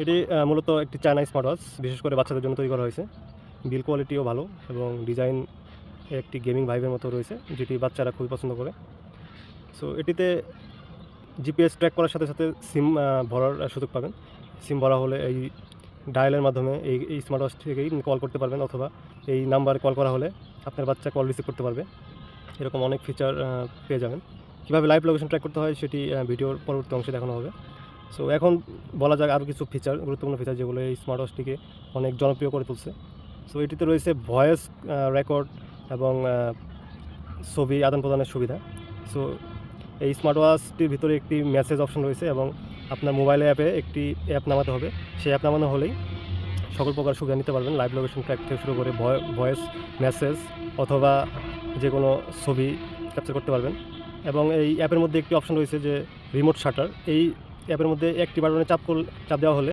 এটি মূলত একটি চায়না স্মার্ট ওয়াচ, বিশেষ করে বাচ্চাদের জন্য তৈরি করা হয়েছে। বিল কোয়ালিটিও ভালো এবং ডিজাইন একটি গেমিং ভাইবের মতো রয়েছে, যেটি বাচ্চারা খুবই পছন্দ করে। সো এটিতে জিপিএস ট্র্যাক করার সাথে সাথে সিম ভরার সুযোগ পাবেন। সিম ভরা হলে এই ডায়ালের মাধ্যমে এই স্মার্ট ওয়াচ থেকেই কল করতে পারবেন, অথবা এই নাম্বারে কল করা হলে আপনার বাচ্চা কল রিসিভ করতে পারবে। এরকম অনেক ফিচার পেয়ে যাবেন। কীভাবে লাইভ লোকেশন ট্র্যাক করতে হয় সেটি ভিডিওর পরবর্তী অংশে দেখানো হবে। সো এখন বলা যাক আরও কিছু ফিচার, গুরুত্বপূর্ণ ফিচার যেগুলো এই স্মার্ট ওয়াচটিকে অনেক জনপ্রিয় করে তুলছে। সো এটিতে রয়েছে ভয়েস রেকর্ড এবং ছবি আদান প্রদানের সুবিধা। সো এই স্মার্ট ওয়াচটির ভিতরে একটি মেসেজ অপশন রয়েছে এবং আপনার মোবাইল অ্যাপে একটি অ্যাপ নামাতে হবে। সেই অ্যাপ নামানো হলেই সকল প্রকার সুবিধা নিতে পারবেন, লাইভ লোকেশন ট্র্যাক থেকে শুরু করে ভয়েস মেসেজ অথবা যে কোনো ছবি ক্যাপচার করতে পারবেন। এবং এই অ্যাপের মধ্যে একটি অপশন রয়েছে যে রিমোট শাটার। এই অ্যাপের মধ্যে একটি বাটনে চাপ দেওয়া হলে